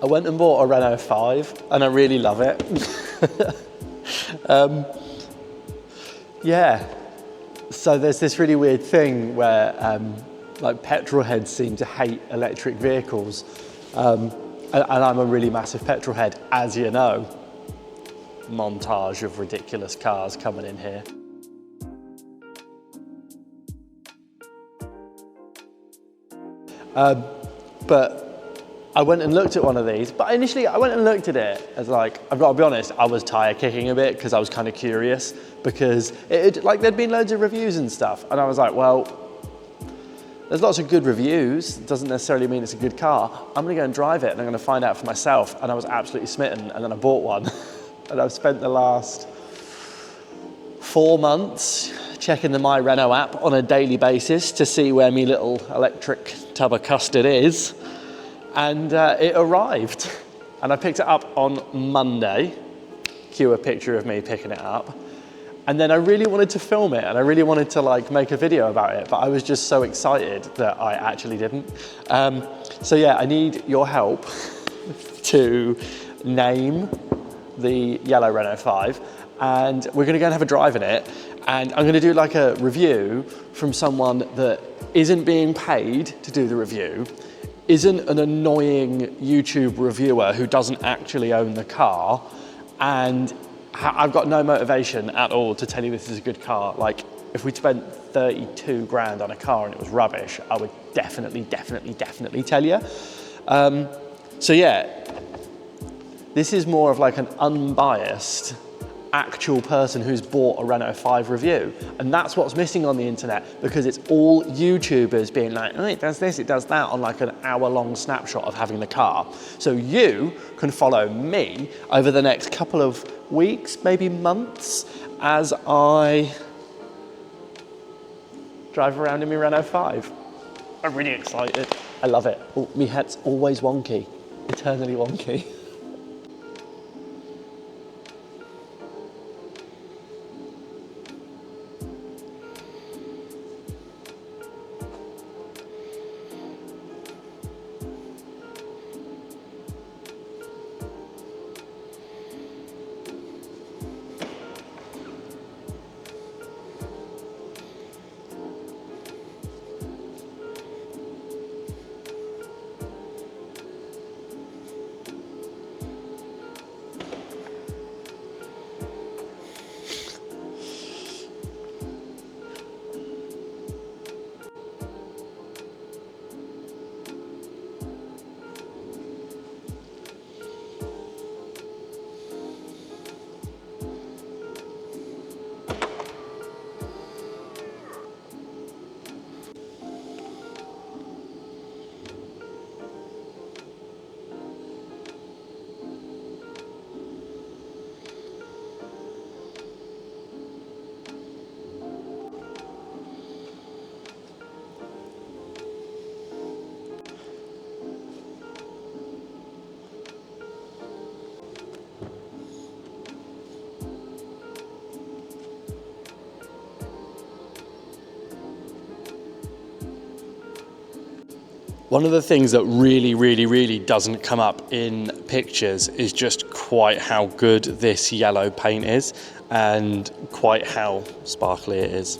I went and bought a Renault 5 and I really love it. Yeah, so there's this really weird thing where like petrol heads seem to hate electric vehicles. And I'm a really massive petrol head, as you know. Montage of ridiculous cars coming in here. But I went and looked at one of these, but initially I went and looked at it as like, I've got to be honest, I was tyre kicking a bit because I was kind of curious because there'd been loads of reviews and stuff. And I was like, well, there's lots of good reviews. It doesn't necessarily mean it's a good car. I'm gonna go and drive it and I'm gonna find out for myself. And I was absolutely smitten. And then I bought one and I've spent the last 4 months checking the My Renault app on a daily basis to see where my little electric tub of custard is. And it arrived. And I picked it up on Monday. Cue a picture of me picking it up. And then I really wanted to film it and I really wanted to like make a video about it, but I was just so excited that I actually didn't. So yeah, I need your help to name the yellow Renault 5, and we're gonna go and have a drive in it. And I'm gonna do like a review from someone that isn't being paid to do the review, isn't an annoying YouTube reviewer who doesn't actually own the car, and I've got no motivation at all to tell you this is a good car. Like, if we'd spent 32 grand on a car and it was rubbish, I would definitely tell you. So yeah, this is more of like an unbiased, actual person who's bought a Renault 5 review. And that's what's missing on the internet, because it's all YouTubers being like, oh, it does this, it does that, on like an hour-long snapshot of having the car. So you can follow me over the next couple of weeks, maybe months, as I drive around in my Renault 5. I'm really excited. I love it. Oh, my head's always wonky, eternally wonky. One of the things that really doesn't come up in pictures is just quite how good this yellow paint is and quite how sparkly it is.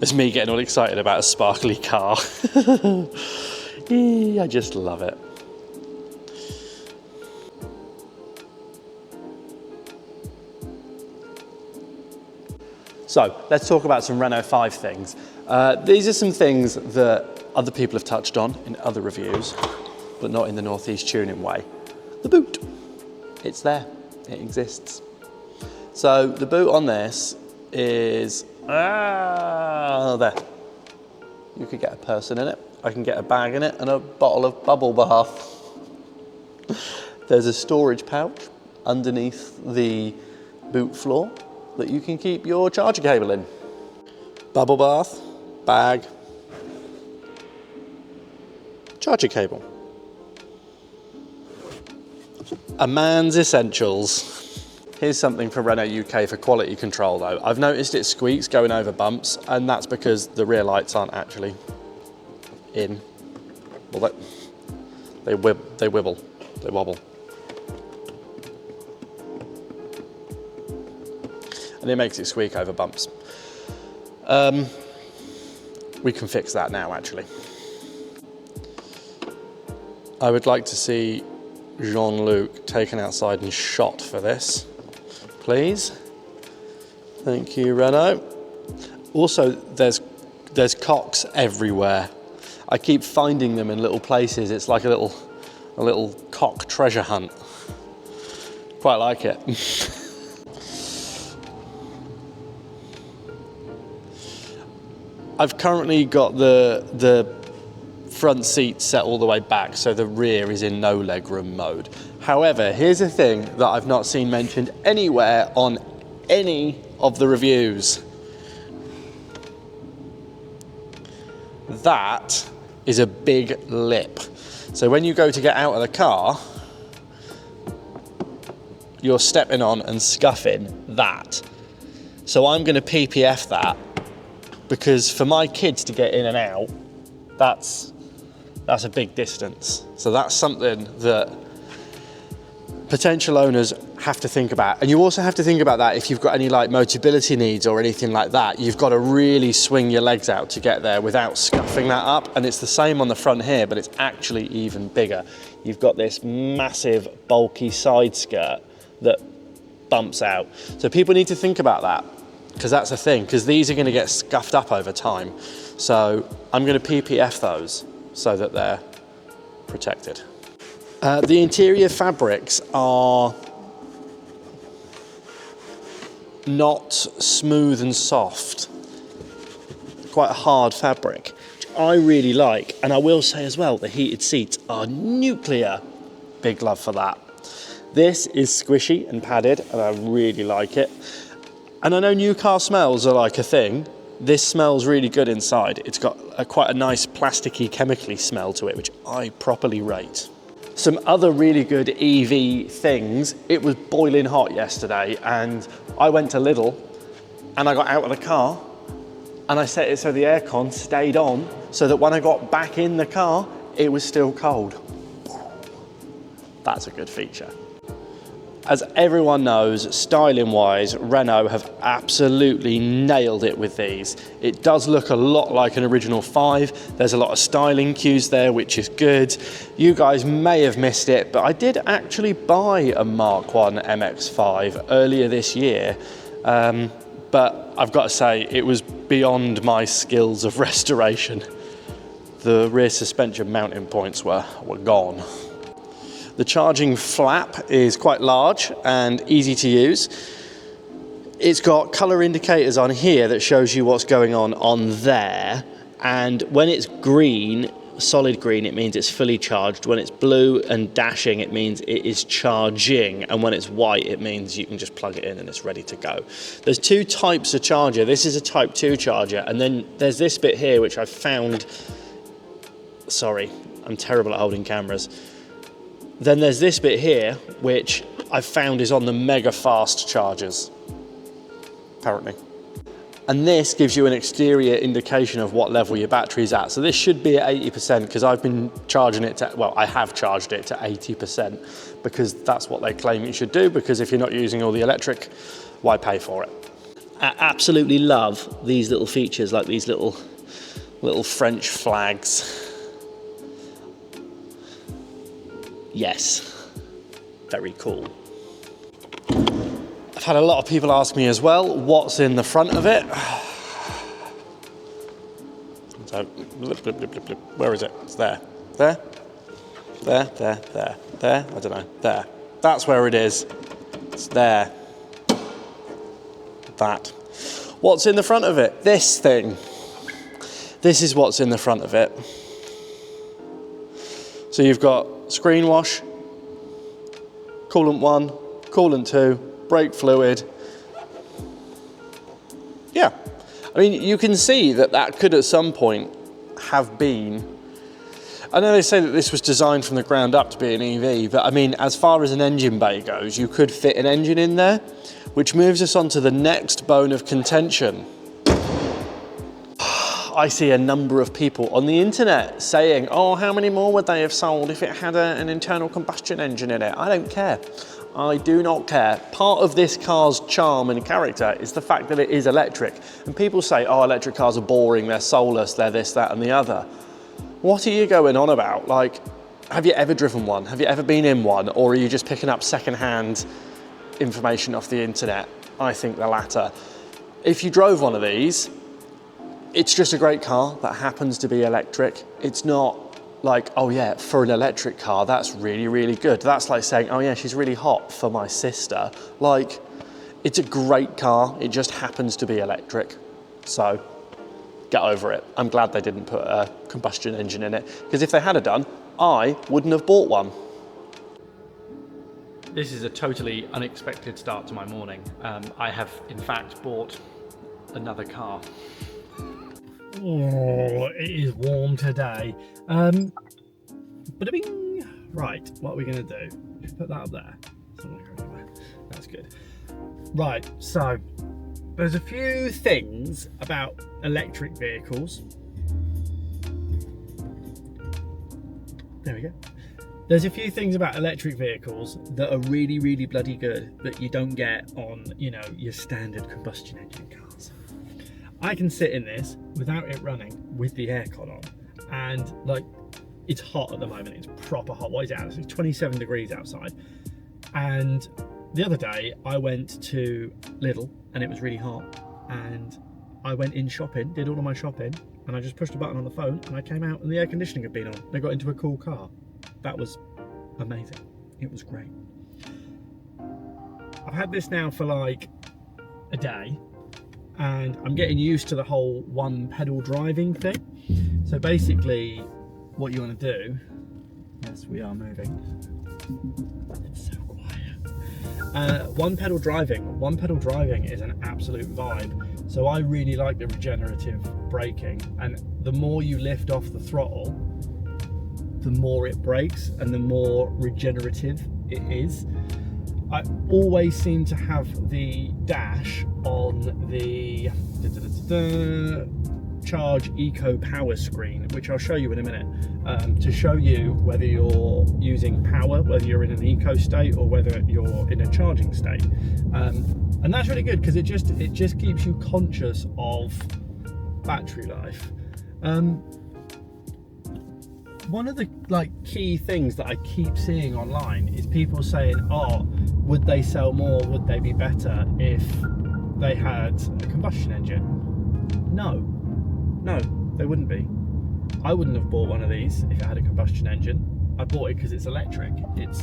It's me getting all excited about a sparkly car. I just love it. So let's talk about some Renault 5 things. These are some things that other people have touched on in other reviews, but not in the Northeast Tuning way. The boot, it's there, it exists. So the boot on this is, there. You could get a person in it, I can get a bag in it and a bottle of bubble bath. There's a storage pouch underneath the boot floor that you can keep your charger cable in. Bubble bath, bag, charger cable. A man's essentials. Here's something for Renault UK for quality control though. I've noticed it squeaks going over bumps, and that's because the rear lights aren't actually in. Well, they wibble. They wobble. And it makes it squeak over bumps. We can fix that now, actually. I would like to see Jean-Luc taken outside and shot for this, please. Thank you, Renault. Also, there's cocks everywhere. I keep finding them in little places. It's like a little cock treasure hunt. Quite like it. I've currently got the front seat set all the way back, so the rear is in no legroom mode. However, here's a thing that I've not seen mentioned anywhere on any of the reviews. That is a big lip. So when you go to get out of the car, you're stepping on and scuffing that. So I'm going to PPF that, because for my kids to get in and out, that's a big distance. So that's something that potential owners have to think about. And you also have to think about that if you've got any like Motability needs or anything like that. You've got to really swing your legs out to get there without scuffing that up. And it's the same on the front here, but it's actually even bigger. You've got this massive bulky side skirt that bumps out. So people need to think about that, because that's a thing, because these are going to get scuffed up over time. So I'm going to PPF those so that they're protected. The interior fabrics are not smooth and soft, quite a hard fabric, which I really like. And I will say as well, the heated seats are nuclear. Big love for that. This is squishy and padded, and I really like it. And I know new car smells are like a thing. This smells really good inside. It's got quite a nice plasticky, chemically smell to it, which I properly rate. Some other really good EV things. It was boiling hot yesterday, and I went to Lidl and I got out of the car and I set it so the aircon stayed on, so that when I got back in the car, it was still cold. That's a good feature. As everyone knows, styling-wise, Renault have absolutely nailed it with these. It does look a lot like an original 5. There's a lot of styling cues there, which is good. You guys may have missed it, but I did actually buy a Mark 1 MX-5 earlier this year. But I've got to say, it was beyond my skills of restoration. The rear suspension mounting points were gone. The charging flap is quite large and easy to use. It's got color indicators on here that shows you what's going on there. And when it's green, solid green, it means it's fully charged. When it's blue and dashing, it means it is charging. And when it's white, it means you can just plug it in and it's ready to go. There's two types of charger. This is a Type 2 charger. And then there's this bit here, which I found, sorry, I'm terrible at holding cameras. Then there's this bit here, which I've found is on the mega fast chargers, apparently. And this gives you an exterior indication of what level your battery's at. So this should be at 80%, because I've been charging it to, well, I have charged it to 80%, because that's what they claim you should do, because if you're not using all the electric, why pay for it? I absolutely love these little features, like these little French flags. Yes, very cool. I've had a lot of people ask me as well, what's in the front of it? So, where is it? It's there. There? There, there, there, there, I don't know, there. That's where it is. It's there. That. What's in the front of it? This thing. This is what's in the front of it. So you've got screen wash, coolant 1, coolant 2, brake fluid. Yeah, I mean, you can see that that could at some point have been, I know they say that this was designed from the ground up to be an EV, but I mean, as far as an engine bay goes, you could fit an engine in there, which moves us on to the next bone of contention. I see a number of people on the internet saying, oh, how many more would they have sold if it had an internal combustion engine in it? I don't care. I do not care. Part of this car's charm and character is the fact that it is electric. And people say, oh, electric cars are boring, they're soulless, they're this, that, and the other. What are you going on about? Like, have you ever driven one? Have you ever been in one? Or are you just picking up secondhand information off the internet? I think the latter. If you drove one of these, it's just a great car that happens to be electric. It's not like, oh yeah, for an electric car, that's really, really good. That's like saying, oh yeah, she's really hot for my sister. Like, it's a great car. It just happens to be electric. So get over it. I'm glad they didn't put a combustion engine in it, because if they had done, I wouldn't have bought one. This is a totally unexpected start to my morning. I have, in fact, bought another car. Oh, it is warm today. Bada-bing. Right, what are we going to do? Put that up there. That's good. Right, so there's a few things about electric vehicles. There we go. There's a few things about electric vehicles that are really, really bloody good that you don't get on, you know, your standard combustion engine cars. I can sit in this without it running with the aircon on, and like, it's hot at the moment. It's proper hot. What is it out? It's 27 degrees outside. And the other day I went to Lidl and it was really hot, and I went in shopping, did all of my shopping, and I just pushed a button on the phone and I came out and the air conditioning had been on. I got into a cool car. That was amazing. It was great. I've had this now for like a day, and I'm getting used to the whole one pedal driving thing. So basically what you want to do, yes, we are moving. It's so quiet. One pedal driving is an absolute vibe. So I really like the regenerative braking, and the more you lift off the throttle, the more it brakes and the more regenerative it is. I always seem to have the dash on the Charge Eco Power screen, which I'll show you in a minute, to show you whether you're using power, whether you're in an eco state or whether you're in a charging state. And that's really good because it just keeps you conscious of battery life. One of the key things that I keep seeing online is people saying, oh, would they sell more? Would they be better if they had a combustion engine? No, they wouldn't be. I wouldn't have bought one of these if it had a combustion engine. I bought it because it's electric. It's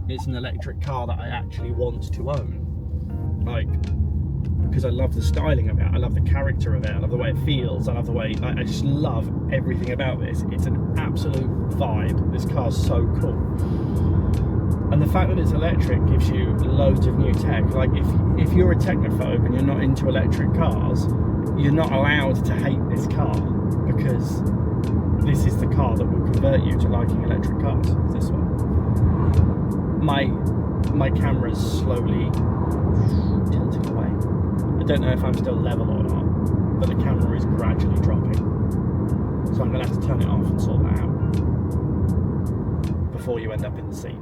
an electric car that I actually want to own. Because I love the styling of it, I love the character of it, I love the way it feels, I love the way, I just love everything about this. It's an absolute vibe. This car's so cool. And the fact that it's electric gives you loads of new tech. Like if you're a technophobe and you're not into electric cars, you're not allowed to hate this car, because this is the car that will convert you to liking electric cars. This one. My camera's slowly tilting away. I don't know if I'm still level or not, but the camera is gradually dropping. So I'm going to have to turn it off and sort that out before you end up in the seat.